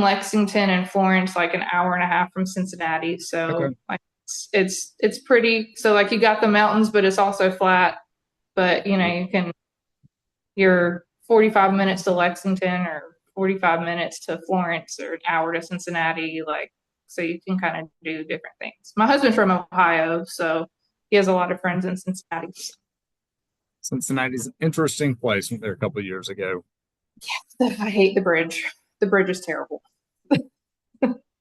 Lexington and Florence, like an hour and a half from Cincinnati. Okay. So like it's pretty. So like you got the mountains, but it's also flat. But Yep. you're 45 minutes to Lexington or 45 minutes to Florence or an hour to Cincinnati. Like so you can kind of do different things. My husband's from Ohio, so he has a lot of friends in Cincinnati. Cincinnati's an interesting place. Went there a couple of years ago. I hate the bridge. The bridge is terrible.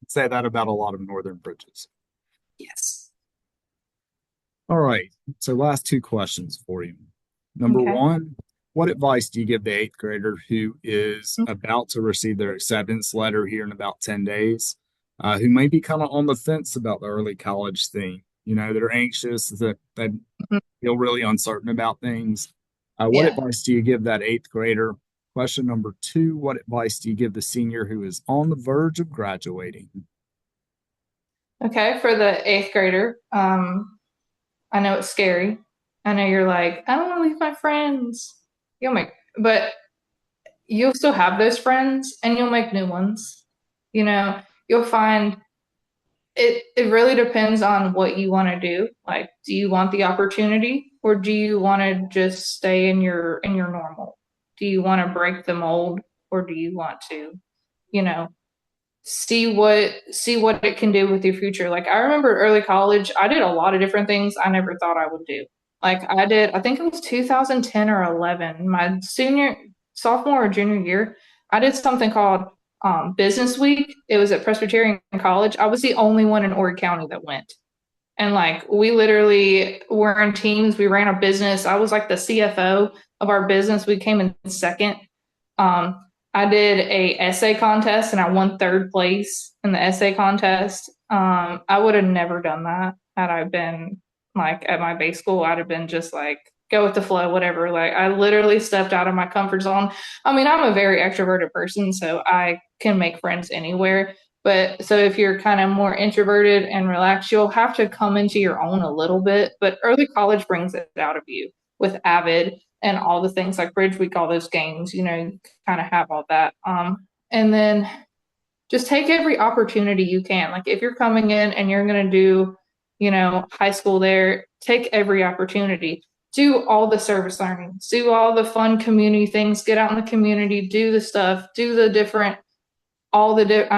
Say that about a lot of northern bridges. Yes. All right. So last two questions for you. Number Okay. one, what advice do you give the eighth grader who is about to receive their acceptance letter here in about 10 days, who may be kind of on the fence about the early college thing? You know, they're anxious, that they feel really uncertain about things. What Yeah. advice do you give that eighth grader? Question number two, what advice do you give the senior who is on the verge of graduating? Okay. For the eighth grader, I know it's scary. I know you're like, I don't want to leave my friends. But you'll still have those friends and you'll make new ones. You know, you'll find it really depends on what you want to do. Like, do you want the opportunity or do you want to just stay in your normal? Do you want to break the mold or do you want to, you know, see what it can do with your future? Like I remember early college, I did a lot of different things I never thought I would do. Like I think it was 2010 or 11, my sophomore or junior year, I did something called Business Week. It was at Presbyterian College. I was the only one in Horry County that went. And like we literally were in teams. We ran a business. I was like the CFO of our business. We came in second. I did a essay contest and I won third place in the essay contest. I would have never done that had I been like at my base school. I'd have been just like go with the flow, whatever. Like I literally stepped out of my comfort zone. I mean, I'm a very extroverted person, so I can make friends anywhere. But so if you're kind of more introverted and relaxed, you'll have to come into your own a little bit. But early college brings it out of you with Avid and all the things like Bridge Week, all those games, you kind of have all that. And then just take every opportunity you can. Like if you're coming in and you're going to do, high school there, take every opportunity. Do all the service learning, do all the fun community things, get out in the community, do the stuff, do the different I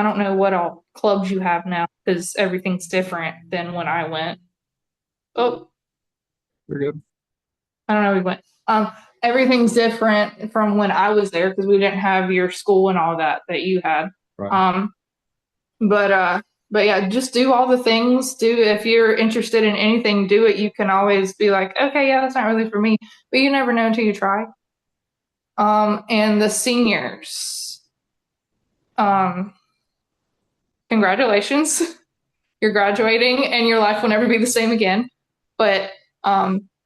don't know what all clubs you have now because everything's different than when I went. Oh, We're good. I don't know. We went. Everything's different from when I was there because we didn't have your school and all that you had. Right. Um, but uh, but yeah, just do all the things. Do if you're interested in anything, do it. You can always be like, okay, yeah, that's not really for me, but you never know until you try. And the seniors, um, congratulations. You're graduating and your life will never be the same again. But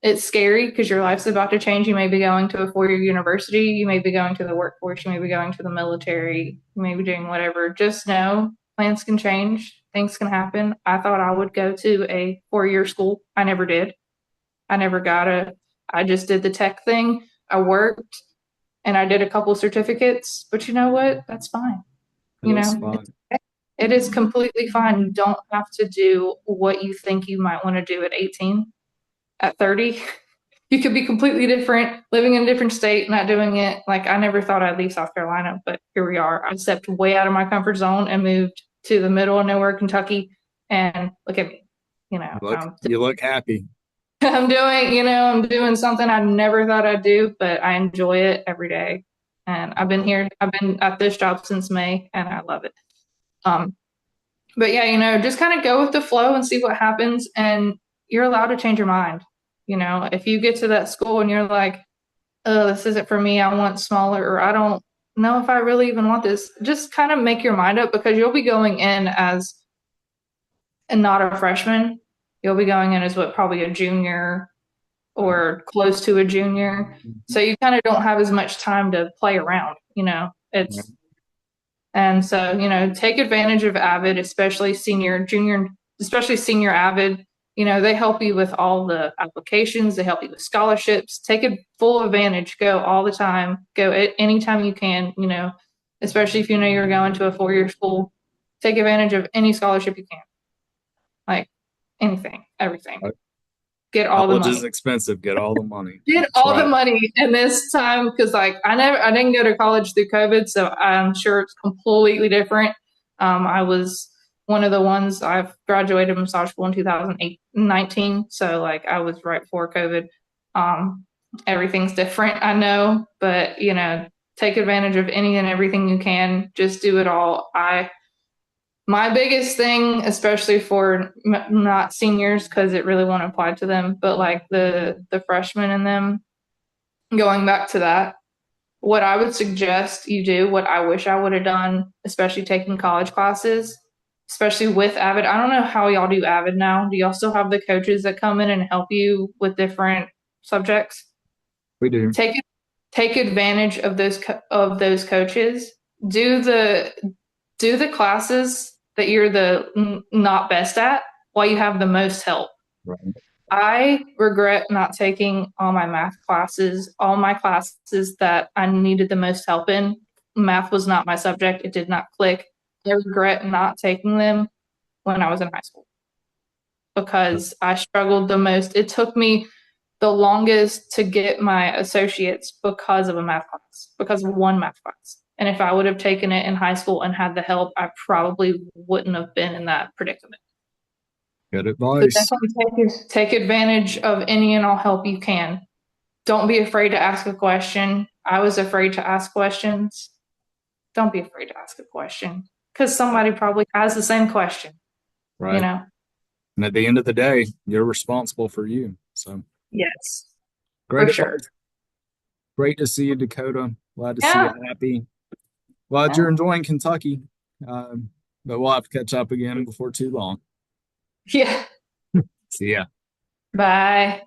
it's scary because your life's about to change. You may be going to a 4 year university, you may be going to the workforce, you may be going to the military, you may be doing whatever. Just know plans can change, things can happen. I thought I would go to a 4 year school. I never did. I never got I just did the tech thing. I worked and I did a couple certificates, but you know what? That's fine. It You is know, fun. it is completely fine. You don't have to do what you think you might want to do at 18, at 30. You could be completely different, living in a different state, not doing it. Like, I never thought I'd leave South Carolina, but here we are. I stepped way out of my comfort zone and moved to the middle of nowhere, Kentucky. And look at me, you know, um, You look happy. I'm doing something I never thought I'd do, but I enjoy it every day. And I've been at this job since May and I love it. Um, but yeah, just kind of go with the flow and see what happens. And you're allowed to change your mind. If you get to that school and you're like, oh, this isn't for me, I want smaller, or I don't know if I really even want this, just kind of make your mind up because you'll be going in as and not a freshman. You'll be going in as what, probably a junior Right. or close to a junior. Mhm. So you kind of don't have as much time to play around. Right. It's And so, take advantage of Avid, especially senior, junior, especially senior Avid. They help you with all the applications, they help you with scholarships. Take full advantage, go all the time, go anytime you can, especially if you know you're going to a 4 year school. Take advantage of any scholarship you can, like anything, everything. Right. Get all the College is money. expensive. Get all the money. Get That's all the right. money in this time because, like, I didn't go to college through COVID, so I'm sure it's completely different. I was one of the ones I've graduated massage school in 2019, so like I was right before COVID. Um, Everything's different, I know, but take advantage of any and everything you can. Just do it all. My biggest thing, especially for not seniors, because it really won't apply to them, but like the freshmen and them, going back to that, what I would suggest you do, what I wish I would have done, especially taking college classes, especially with Avid. I don't know how y'all do Avid now. Do y'all still have the coaches that come in and help you with different subjects? We do. Take take advantage of those coaches. Do the do the classes that you're the not best at while you have the most help. Right. I regret not taking all my math classes, all my classes that I needed the most help in. Math was not my subject. It did not click. I regret not taking them when I was in high school because I struggled the most. It took me the longest to get my associates because of a math class, because of one math class. And if I would have taken it in high school and had the help, I probably wouldn't have been in that predicament. Good So advice. definitely take advantage of any and all help you can. Don't be afraid to ask a question. I was afraid to ask questions. Don't be afraid to ask a question because somebody probably has the same question, you Right. know? And at the end of the day, you're responsible for you. So Yes, great for sure. advice. Great to see you, Dakota. Glad to see you Yeah. happy. Glad you're Yeah. enjoying Kentucky. But we'll have to catch up again before too long. Yeah. See ya. Bye.